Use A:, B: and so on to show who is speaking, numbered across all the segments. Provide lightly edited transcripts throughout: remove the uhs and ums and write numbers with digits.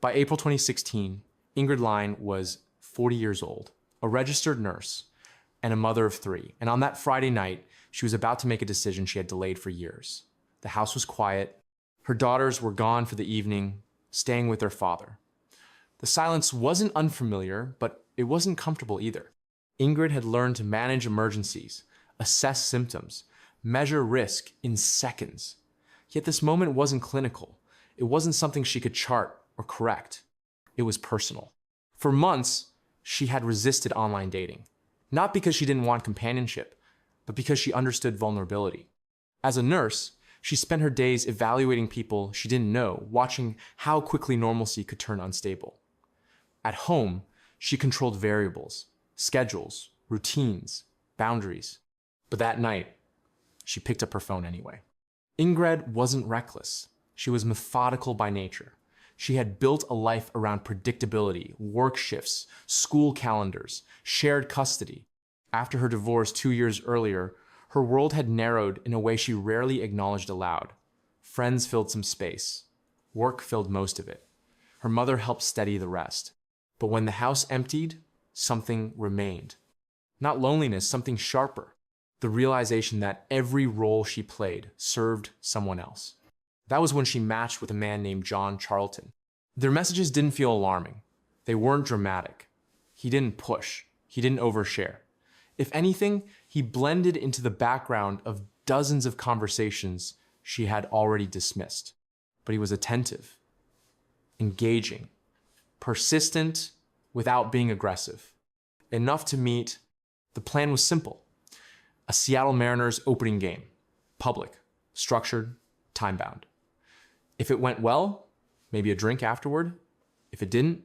A: By April 2016, Ingrid Line was 40 years old, a registered nurse, and a mother of 3. And on that Friday night, she was about to make a decision she had delayed for years. The house was quiet. Her daughters were gone for the evening, staying with their father. The silence wasn't unfamiliar, but it wasn't comfortable either. Ingrid had learned to manage emergencies, assess symptoms, measure risk in seconds. Yet this moment wasn't clinical. It wasn't something she could chart or correct. It was personal. For months, she had resisted online dating, not because she didn't want companionship, but because she understood vulnerability. As a nurse, she spent her days evaluating people she didn't know, watching how quickly normalcy could turn unstable. At home, she controlled variables, schedules, routines, boundaries. But that night, she picked up her phone anyway. Ingrid wasn't reckless. She was methodical by nature. She had built a life around predictability, work shifts, school calendars, shared custody. After her divorce 2 years earlier, her world had narrowed in a way she rarely acknowledged aloud. Friends filled some space. Work filled most of it. Her mother helped steady the rest. But when the house emptied, something remained. Not loneliness, something sharper. The realization that every role she played served someone else. That was when she matched with a man named John Charlton. Their messages didn't feel alarming. They weren't dramatic. He didn't push. He didn't overshare. If anything, he blended into the background of dozens of conversations she had already dismissed. But he was attentive, engaging, persistent without being aggressive. Enough to meet. The plan was simple. A Seattle Mariners opening game. Public, structured, time-bound. If it went well, maybe a drink afterward. If it didn't,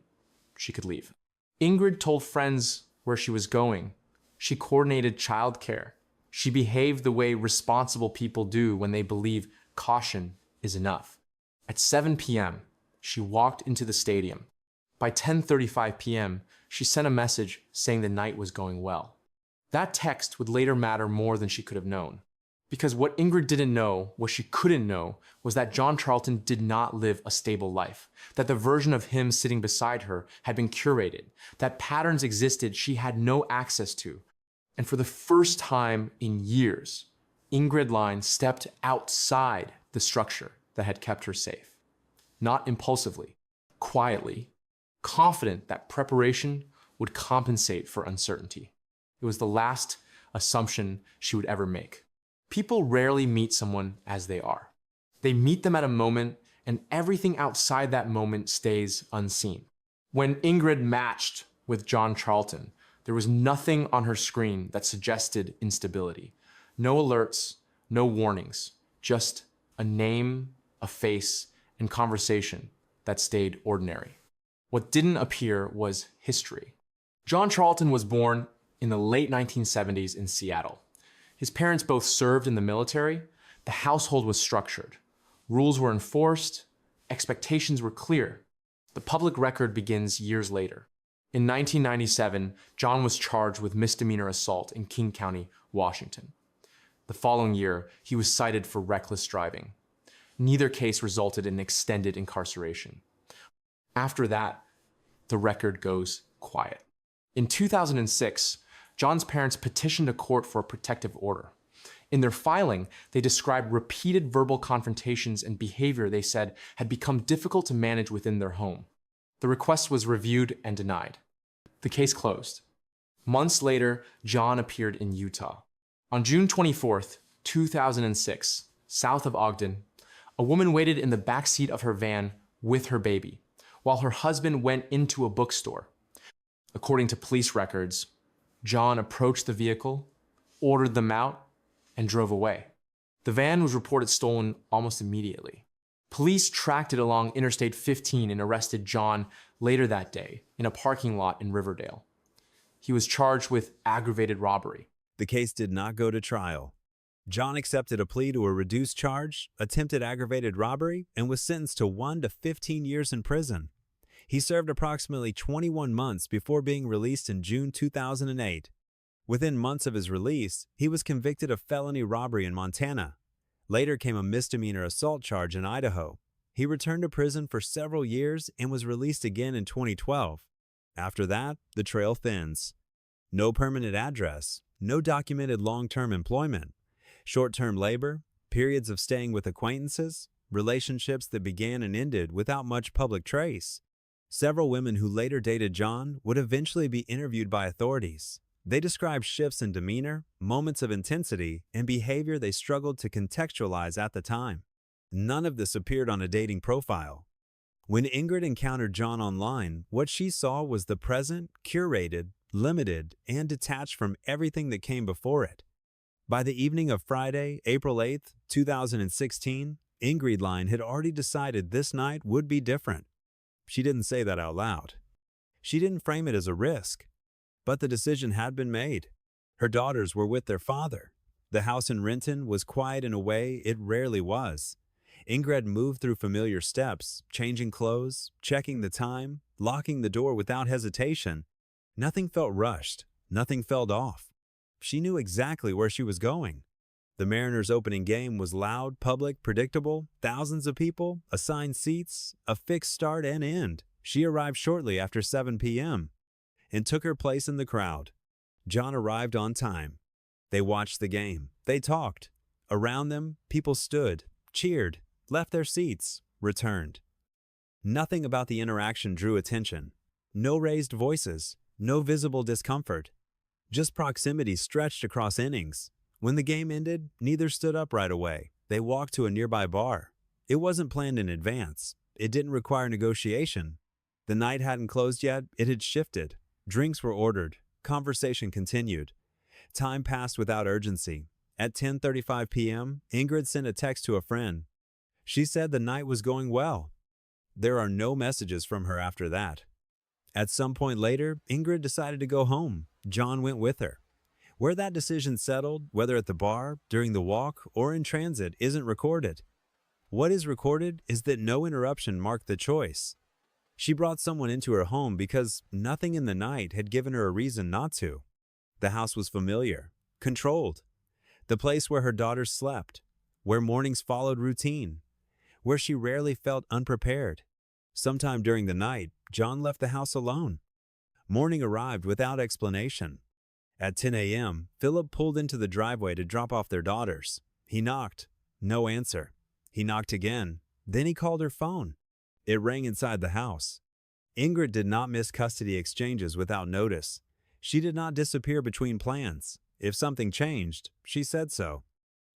A: she could leave. Ingrid told friends where she was going. She coordinated childcare. She behaved the way responsible people do when they believe caution is enough. At 7 p.m., she walked into the stadium. By 10:35 p.m., she sent a message saying the night was going well. That text would later matter more than she could have known. Because what Ingrid didn't know, what she couldn't know, was that John Charlton did not live a stable life, that the version of him sitting beside her had been curated, that patterns existed she had no access to. And for the first time in years, Ingrid Line stepped outside the structure that had kept her safe. Not impulsively, quietly, confident that preparation would compensate for uncertainty. It was the last assumption she would ever make. People rarely meet someone as they are. They meet them at a moment, and everything outside that moment stays unseen. When Ingrid matched with John Charlton, there was nothing on her screen that suggested instability. No alerts, no warnings, just a name, a face, and conversation that stayed ordinary. What didn't appear was history. John Charlton was born in the late 1970s in Seattle. His parents both served in the military. The household was structured. Rules were enforced. Expectations were clear. The public record begins years later. In 1997, John was charged with misdemeanor assault in King County, Washington. The following year, he was cited for reckless driving. Neither case resulted in extended incarceration. After that, the record goes quiet. In 2006, John's parents petitioned a court for a protective order. In their filing, they described repeated verbal confrontations and behavior they said had become difficult to manage within their home. The request was reviewed and denied. The case closed. Months later, John appeared in Utah. On June 24th, 2006, south of Ogden, a woman waited in the back seat of her van with her baby, while her husband went into a bookstore. According to police records, John approached the vehicle, ordered them out, and drove away. The van was reported stolen almost immediately. Police tracked it along Interstate 15 and arrested John later that day in a parking lot in Riverdale. He was charged with aggravated robbery.
B: The case did not go to trial. John accepted a plea to a reduced charge, attempted aggravated robbery, and was sentenced to 1 to 15 years in prison. He served approximately 21 months before being released in June 2008. Within months of his release, he was convicted of felony robbery in Montana. Later came a misdemeanor assault charge in Idaho. He returned to prison for several years and was released again in 2012. After that, the trail thins. No permanent address, no documented long-term employment, short-term labor, periods of staying with acquaintances, relationships that began and ended without much public trace. Several women who later dated John would eventually be interviewed by authorities. They described shifts in demeanor, moments of intensity, and behavior they struggled to contextualize at the time. None of this appeared on a dating profile. When Ingrid encountered John online, what she saw was the present, curated, limited, and detached from everything that came before it. By the evening of Friday, April 8, 2016, Ingrid Line had already decided this night would be different. She didn't say that out loud. She didn't frame it as a risk. But the decision had been made. Her daughters were with their father. The house in Renton was quiet in a way it rarely was. Ingrid moved through familiar steps, changing clothes, checking the time, locking the door without hesitation. Nothing felt rushed. Nothing felt off. She knew exactly where she was going. The Mariners' opening game was loud, public, predictable, thousands of people, assigned seats, a fixed start and end. She arrived shortly after 7 p.m. and took her place in the crowd. John arrived on time. They watched the game. They talked. Around them, people stood, cheered, left their seats, returned. Nothing about the interaction drew attention. No raised voices, no visible discomfort. Just proximity stretched across innings. When the game ended, neither stood up right away. They walked to a nearby bar. It wasn't planned in advance. It didn't require negotiation. The night hadn't closed yet. It had shifted. Drinks were ordered. Conversation continued. Time passed without urgency. At 10:35 p.m., Ingrid sent a text to a friend. She said the night was going well. There are no messages from her after that. At some point later, Ingrid decided to go home. John went with her. Where that decision settled, whether at the bar, during the walk, or in transit, isn't recorded. What is recorded is that no interruption marked the choice. She brought someone into her home because nothing in the night had given her a reason not to. The house was familiar, controlled. The place where her daughters slept, where mornings followed routine, where she rarely felt unprepared. Sometime during the night, John left the house alone. Morning arrived without explanation. At 10 a.m., Philip pulled into the driveway to drop off their daughters. He knocked. No answer. He knocked again. Then he called her phone. It rang inside the house. Ingrid did not miss custody exchanges without notice. She did not disappear between plans. If something changed, she said so.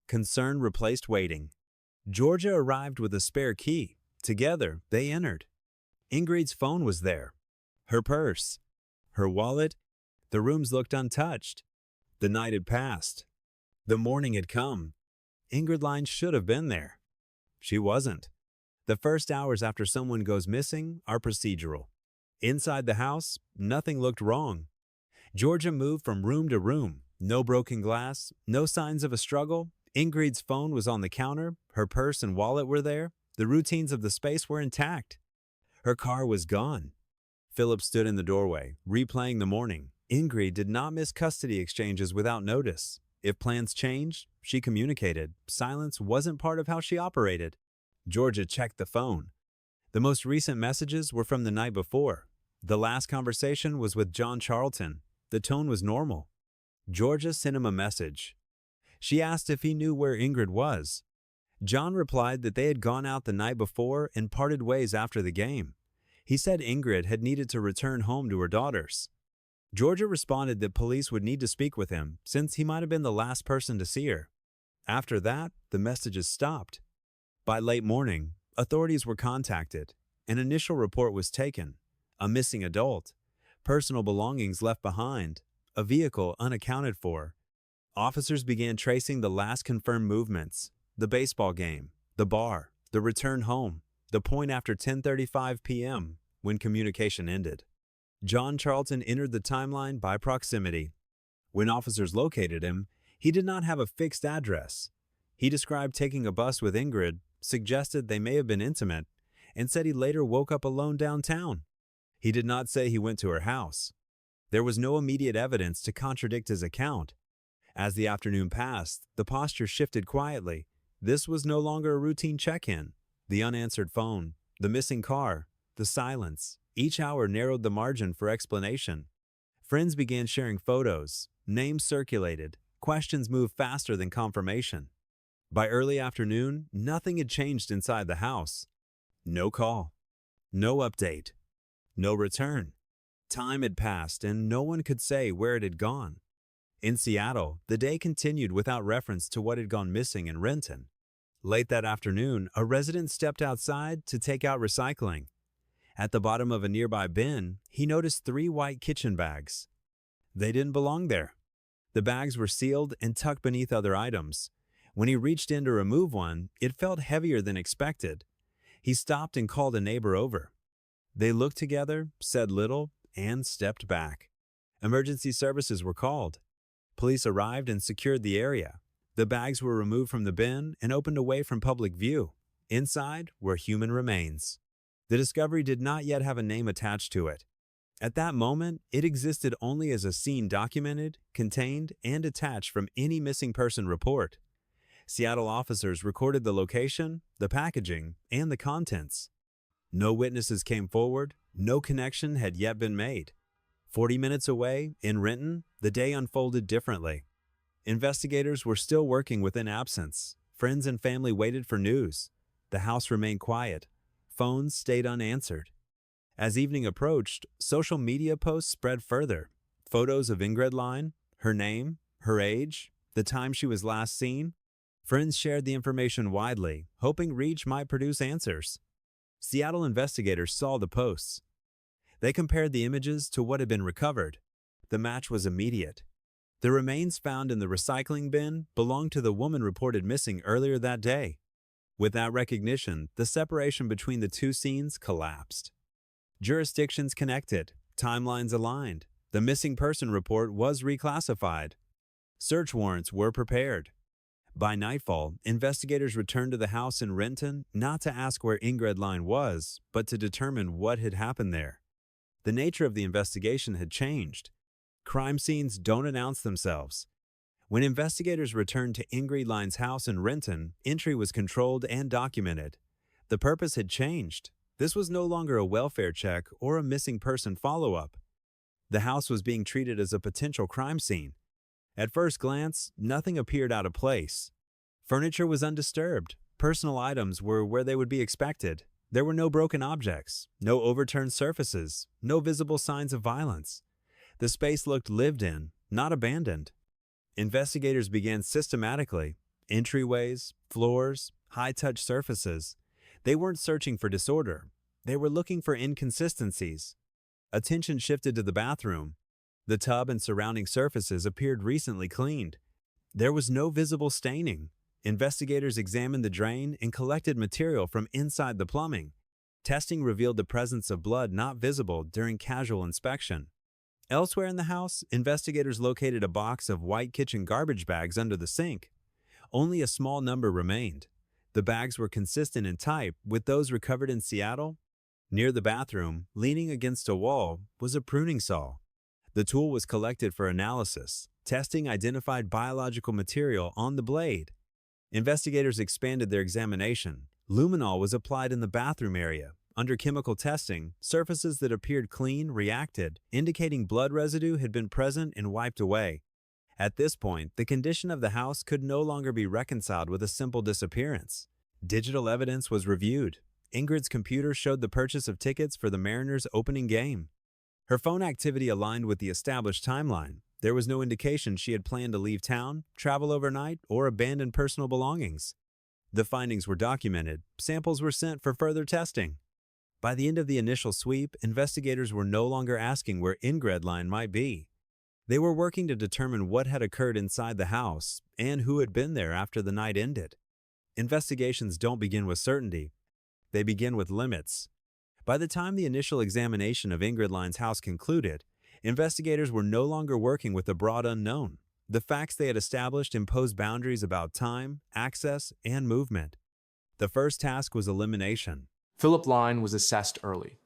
B: Concern replaced waiting. Georgia arrived with a spare key. Together, they entered. Ingrid's phone was there. Her purse. Her wallet. The rooms looked untouched. The night had passed. The morning had come. Ingrid Line should have been there. She wasn't. The first hours after someone goes missing are procedural. Inside the house, nothing looked wrong. Georgia moved from room to room. No broken glass, no signs of a struggle. Ingrid's phone was on the counter. Her purse and wallet were there. The routines of the space were intact. Her car was gone. Philip stood in the doorway, replaying the morning. Ingrid did not miss custody exchanges without notice. If plans changed, she communicated. Silence wasn't part of how she operated. Georgia checked the phone. The most recent messages were from the night before. The last conversation was with John Charlton. The tone was normal. Georgia sent him a message. She asked if he knew where Ingrid was. John replied that they had gone out the night before and parted ways after the game. He said Ingrid had needed to return home to her daughters. Georgia responded that police would need to speak with him since he might have been the last person to see her. After that, the messages stopped. By late morning, authorities were contacted. An initial report was taken. A missing adult. Personal belongings left behind. A vehicle unaccounted for. Officers began tracing the last confirmed movements. The baseball game, the bar, the return home, the point after 10:35 p.m. when communication ended. John Charlton entered the timeline by proximity. When officers located him, he did not have a fixed address. He described taking a bus with Ingrid, suggested they may have been intimate, and said he later woke up alone downtown. He did not say he went to her house. There was no immediate evidence to contradict his account. As the afternoon passed, the posture shifted quietly. This was no longer a routine check-in. The unanswered phone, the missing car, the silence, each hour narrowed the margin for explanation. Friends began sharing photos, names circulated, questions moved faster than confirmation. By early afternoon, nothing had changed inside the house. No call, no update, no return. Time had passed and no one could say where it had gone. In Seattle, the day continued without reference to what had gone missing in Renton. Late that afternoon, a resident stepped outside to take out recycling. At the bottom of a nearby bin, he noticed 3 white kitchen bags. They didn't belong there. The bags were sealed and tucked beneath other items. When he reached in to remove one, it felt heavier than expected. He stopped and called a neighbor over. They looked together, said little, and stepped back. Emergency services were called. Police arrived and secured the area. The bags were removed from the bin and opened away from public view. Inside were human remains. The discovery did not yet have a name attached to it. At that moment, it existed only as a scene documented, contained, and attached from any missing person report. Seattle officers recorded the location, the packaging, and the contents. No witnesses came forward, no connection had yet been made. 40 minutes away, in Renton, the day unfolded differently. Investigators were still working within absence. Friends and family waited for news. The house remained quiet. Phones stayed unanswered. As evening approached, social media posts spread further. Photos of Ingrid Line, her name, her age, the time she was last seen. Friends shared the information widely, hoping Reach might produce answers. Seattle investigators saw the posts. They compared the images to what had been recovered. The match was immediate. The remains found in the recycling bin belonged to the woman reported missing earlier that day. With that recognition, the separation between the two scenes collapsed. Jurisdictions connected, timelines aligned. The missing person report was reclassified. Search warrants were prepared. By nightfall, investigators returned to the house in Renton not to ask where Ingrid Line was, but to determine what had happened there. The nature of the investigation had changed. Crime scenes don't announce themselves. When investigators returned to Ingrid Line's house in Renton, entry was controlled and documented. The purpose had changed. This was no longer a welfare check or a missing person follow-up. The house was being treated as a potential crime scene. At first glance, nothing appeared out of place. Furniture was undisturbed. Personal items were where they would be expected. There were no broken objects, no overturned surfaces, no visible signs of violence. The space looked lived in, not abandoned. Investigators began systematically. Entryways, floors, high-touch surfaces. They weren't searching for disorder. They were looking for inconsistencies. Attention shifted to the bathroom. The tub and surrounding surfaces appeared recently cleaned. There was no visible staining. Investigators examined the drain and collected material from inside the plumbing. Testing revealed the presence of blood not visible during casual inspection. Elsewhere in the house, investigators located a box of white kitchen garbage bags under the sink. Only a small number remained. The bags were consistent in type with those recovered in Seattle. Near the bathroom, leaning against a wall, was a pruning saw. The tool was collected for analysis. Testing identified biological material on the blade. Investigators expanded their examination. Luminol was applied in the bathroom area. Under chemical testing, surfaces that appeared clean reacted, indicating blood residue had been present and wiped away. At this point, the condition of the house could no longer be reconciled with a simple disappearance. Digital evidence was reviewed. Ingrid's computer showed the purchase of tickets for the Mariners' opening game. Her phone activity aligned with the established timeline. There was no indication she had planned to leave town, travel overnight, or abandon personal belongings. The findings were documented. Samples were sent for further testing. By the end of the initial sweep, investigators were no longer asking where Ingrid Line might be. They were working to determine what had occurred inside the house and who had been there after the night ended. Investigations don't begin with certainty. They begin with limits. By the time the initial examination of Ingrid Line's house concluded, investigators were no longer working with the broad unknown. The facts they had established imposed boundaries about time, access, and movement. The first task was elimination.
A: Philip Line was assessed early.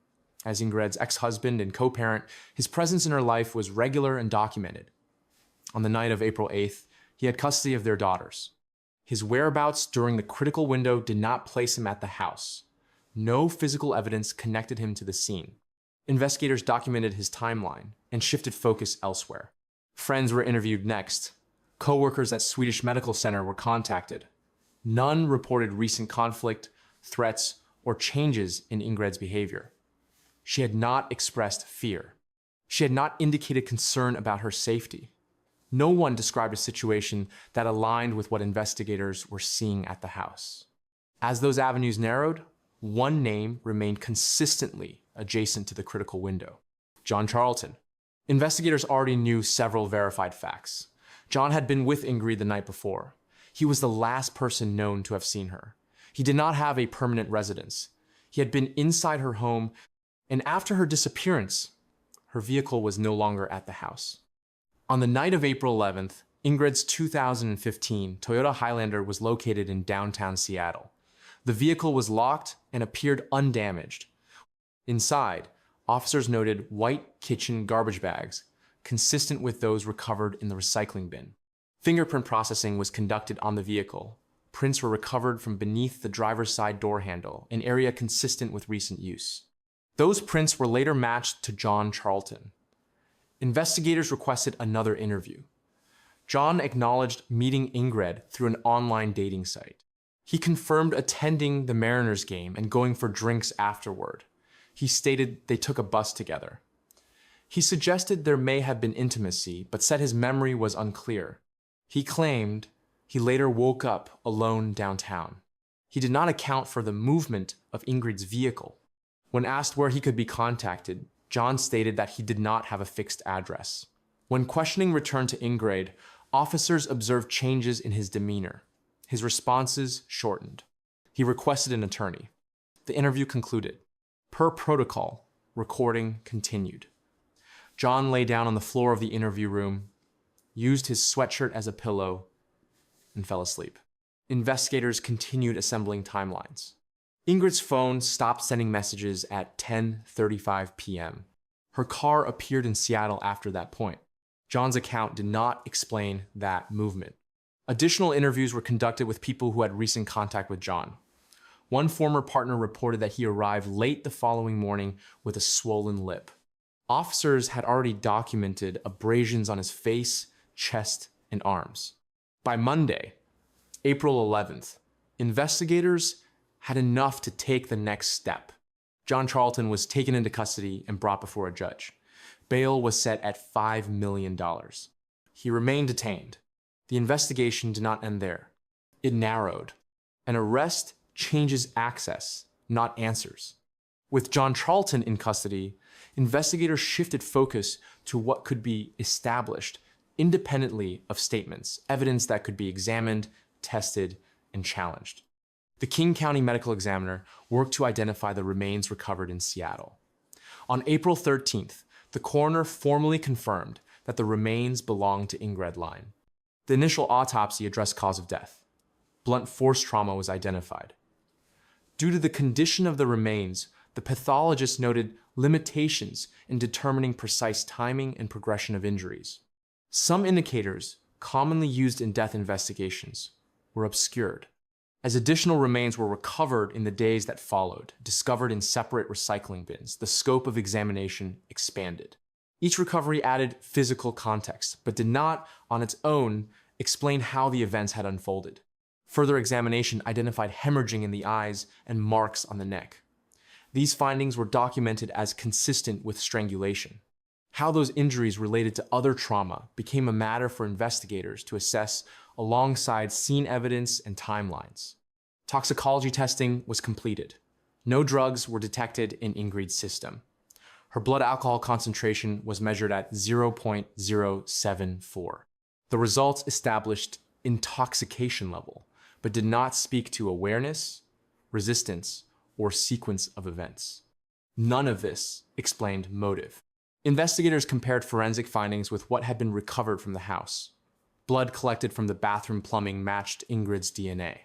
A: As Ingrid's ex-husband and co-parent, his presence in her life was regular and documented. On the night of April 8th, he had custody of their daughters. His whereabouts during the critical window did not place him at the house. No physical evidence connected him to the scene. Investigators documented his timeline and shifted focus elsewhere. Friends were interviewed next. Co-workers at Swedish Medical Center were contacted. None reported recent conflict, threats, or changes in Ingrid's behavior. She had not expressed fear. She had not indicated concern about her safety. No one described a situation that aligned with what investigators were seeing at the house. As those avenues narrowed, one name remained consistently adjacent to the critical window: John Charlton. Investigators already knew several verified facts. John had been with Ingrid the night before. He was the last person known to have seen her. He did not have a permanent residence. He had been inside her home, and after her disappearance, her vehicle was no longer at the house. On the night of April 11th, Ingrid's 2015 Toyota Highlander was located in downtown Seattle. The vehicle was locked and appeared undamaged. Inside, officers noted white kitchen garbage bags, consistent with those recovered in the recycling bin. Fingerprint processing was conducted on the vehicle. Prints were recovered from beneath the driver's side door handle, an area consistent with recent use. Those prints were later matched to John Charlton. Investigators requested another interview. John acknowledged meeting Ingrid through an online dating site. He confirmed attending the Mariners game and going for drinks afterward. He stated they took a bus together. He suggested there may have been intimacy, but said his memory was unclear. He claimed he later woke up alone downtown. He did not account for the movement of Ingrid's vehicle. When asked where he could be contacted, John stated that he did not have a fixed address. When questioning returned to Ingrid, officers observed changes in his demeanor. His responses shortened. He requested an attorney. The interview concluded. Per protocol, recording continued. John lay down on the floor of the interview room, used his sweatshirt as a pillow, and fell asleep. Investigators continued assembling timelines. Ingrid's phone stopped sending messages at 10:35 p.m. Her car appeared in Seattle after that point. John's account did not explain that movement. Additional interviews were conducted with people who had recent contact with John. One former partner reported that he arrived late the following morning with a swollen lip. Officers had already documented abrasions on his face, chest, and arms. By Monday, April 11th, investigators had enough to take the next step. John Charlton was taken into custody and brought before a judge. Bail was set at $5 million. He remained detained. The investigation did not end there. It narrowed. An arrest changes access, not answers. With John Charlton in custody, investigators shifted focus to what could be established independently of statements, evidence that could be examined, tested, and challenged. The King County Medical Examiner worked to identify the remains recovered in Seattle. On April 13th, the coroner formally confirmed that the remains belonged to Ingrid Line. The initial autopsy addressed cause of death. Blunt force trauma was identified. Due to the condition of the remains, the pathologist noted limitations in determining precise timing and progression of injuries. Some indicators commonly used in death investigations were obscured. As additional remains were recovered in the days that followed, discovered in separate recycling bins, the scope of examination expanded. Each recovery added physical context, but did not, on its own, explain how the events had unfolded. Further examination identified hemorrhaging in the eyes and marks on the neck. These findings were documented as consistent with strangulation. How those injuries related to other trauma became a matter for investigators to assess alongside scene evidence and timelines. Toxicology testing was completed. No drugs were detected in Ingrid's system. Her blood alcohol concentration was measured at 0.074. The results established intoxication level, but did not speak to awareness, resistance, or sequence of events. None of this explained motive. Investigators compared forensic findings with what had been recovered from the house. Blood collected from the bathroom plumbing matched Ingrid's DNA.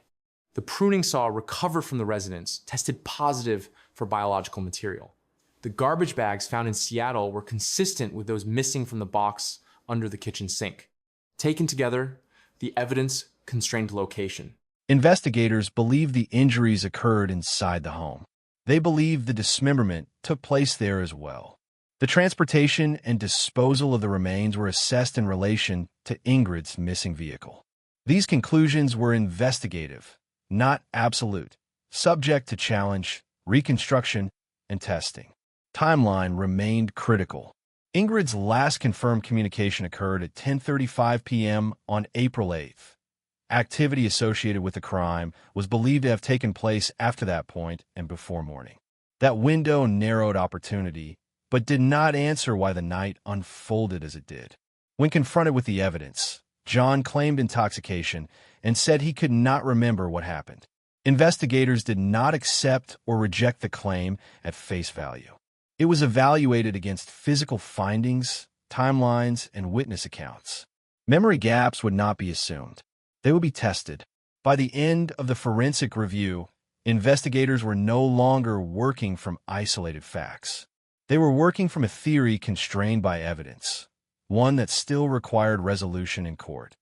A: The pruning saw recovered from the residence tested positive for biological material. The garbage bags found in Seattle were consistent with those missing from the box under the kitchen sink. Taken together, the evidence constrained location.
C: Investigators believe the injuries occurred inside the home. They believe the dismemberment took place there as well. The transportation and disposal of the remains were assessed in relation to Ingrid's missing vehicle. These conclusions were investigative, not absolute, subject to challenge, reconstruction, and testing. Timeline remained critical. Ingrid's last confirmed communication occurred at 10:35 p.m. on April 8th. Activity associated with the crime was believed to have taken place after that point and before morning. That window narrowed opportunity, but did not answer why the night unfolded as it did. When confronted with the evidence, John claimed intoxication and said he could not remember what happened. Investigators did not accept or reject the claim at face value. It was evaluated against physical findings, timelines, and witness accounts. Memory gaps would not be assumed. They would be tested. By the end of the forensic review, investigators were no longer working from isolated facts. They were working from a theory constrained by evidence, one that still required resolution in court.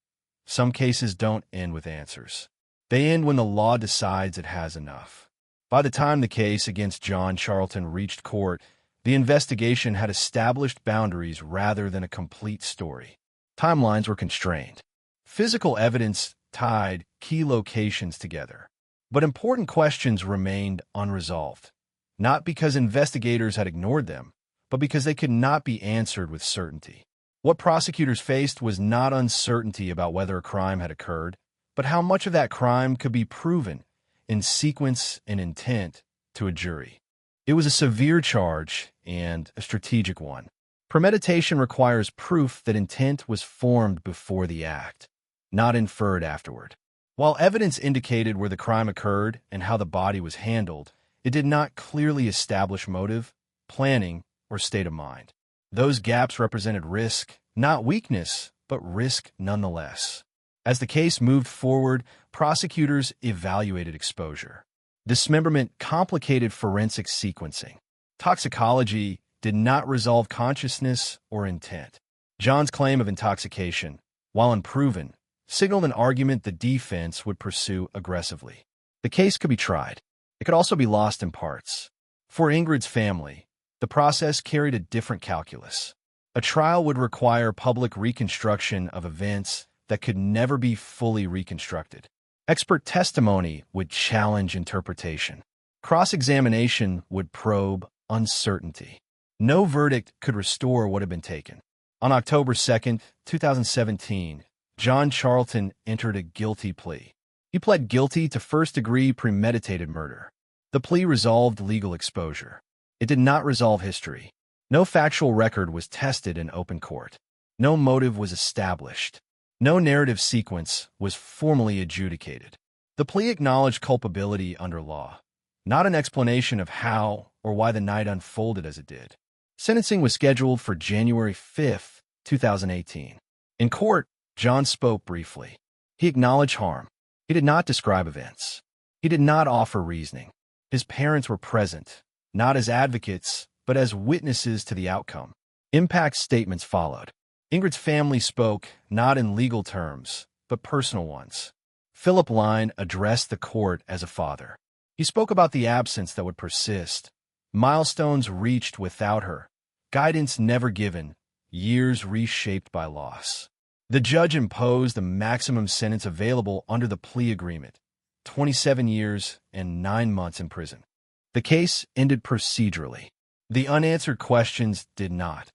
C: Some cases don't end with answers. They end when the law decides it has enough. By the time the case against John Charlton reached court, the investigation had established boundaries rather than a complete story. Timelines were constrained. Physical evidence tied key locations together. But important questions remained unresolved, not because investigators had ignored them, but because they could not be answered with certainty. What prosecutors faced was not uncertainty about whether a crime had occurred, but how much of that crime could be proven in sequence and intent to a jury. It was a severe charge and a strategic one. Premeditation requires proof that intent was formed before the act, not inferred afterward. While evidence indicated where the crime occurred and how the body was handled, it did not clearly establish motive, planning, or state of mind. Those gaps represented risk, not weakness, but risk nonetheless. As the case moved forward, prosecutors evaluated exposure. Dismemberment complicated forensic sequencing. Toxicology did not resolve consciousness or intent. John's claim of intoxication, while unproven, signaled an argument the defense would pursue aggressively. The case could be tried. It could also be lost in parts. For Ingrid's family, the process carried a different calculus. A trial would require public reconstruction of events that could never be fully reconstructed. Expert testimony would challenge interpretation. Cross-examination would probe uncertainty. No verdict could restore what had been taken. On October 2nd, 2017, John Charlton entered a guilty plea. He pled guilty to first-degree premeditated murder. The plea resolved legal exposure. It did not resolve history. No factual record was tested in open court. No motive was established. No narrative sequence was formally adjudicated. The plea acknowledged culpability under law, not an explanation of how or why the night unfolded as it did. Sentencing was scheduled for January 5th, 2018. In court, John spoke briefly. He acknowledged harm. He did not describe events. He did not offer reasoning. His parents were present, not as advocates, but as witnesses to the outcome. Impact statements followed. Ingrid's family spoke not in legal terms, but personal ones. Philip Line addressed the court as a father. He spoke about the absence that would persist, milestones reached without her, guidance never given, years reshaped by loss. The judge imposed the maximum sentence available under the plea agreement, 27 years and 9 months in prison. The case ended procedurally. The unanswered questions did not.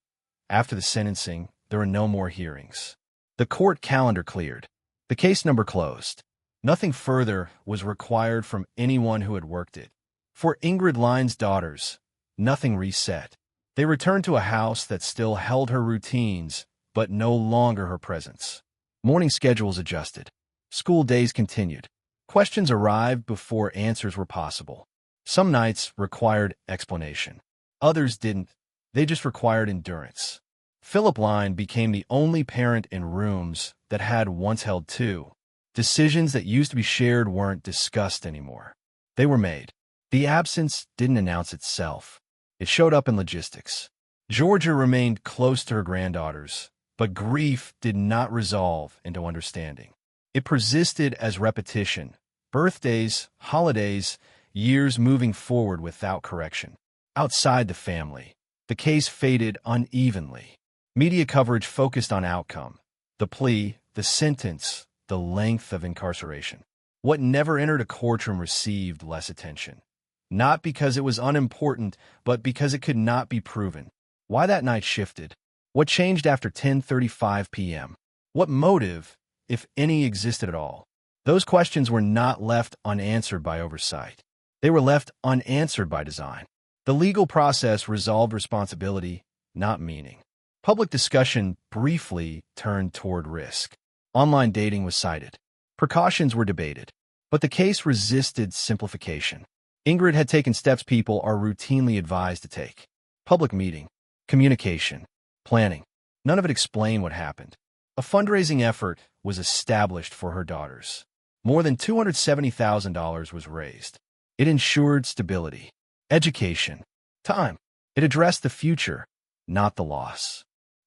C: After the sentencing, there were no more hearings. The court calendar cleared. The case number closed. Nothing further was required from anyone who had worked it. For Ingrid Line's daughters, nothing reset. They returned to a house that still held her routines, but no longer her presence. Morning schedules adjusted. School days continued. Questions arrived before answers were possible. Some nights required explanation. Others didn't. They just required endurance. Philip Line became the only parent in rooms that had once held two. Decisions that used to be shared weren't discussed anymore. They were made. The absence didn't announce itself. It showed up in logistics. Georgia remained close to her granddaughters, but grief did not resolve into understanding. It persisted as repetition, birthdays, holidays, years moving forward without correction. Outside the family, the case faded unevenly. Media coverage focused on outcome, the plea, the sentence, the length of incarceration. What never entered a courtroom received less attention. Not because it was unimportant, but because it could not be proven. Why that night shifted? What changed after 10:35 p.m.? What motive, if any, existed at all? Those questions were not left unanswered by oversight. They were left unanswered by design. The legal process resolved responsibility, not meaning. Public discussion briefly turned toward risk. Online dating was cited. Precautions were debated. But the case resisted simplification. Ingrid had taken steps people are routinely advised to take. Public meeting, communication, planning. None of it explained what happened. A fundraising effort was established for her daughters. More than $270,000 was raised. It ensured stability, education, time. It addressed the future, not the loss.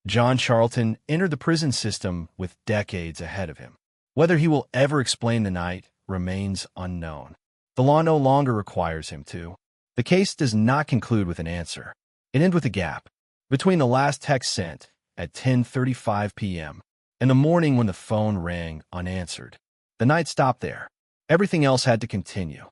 C: John Charlton entered the prison system with decades ahead of him. Whether he will ever explain the night remains unknown. The law no longer requires him to. The case does not conclude with an answer. It ends with a gap between the last text sent at 10:35 p.m. and the morning when the phone rang unanswered. The night stopped there. Everything else had to continue.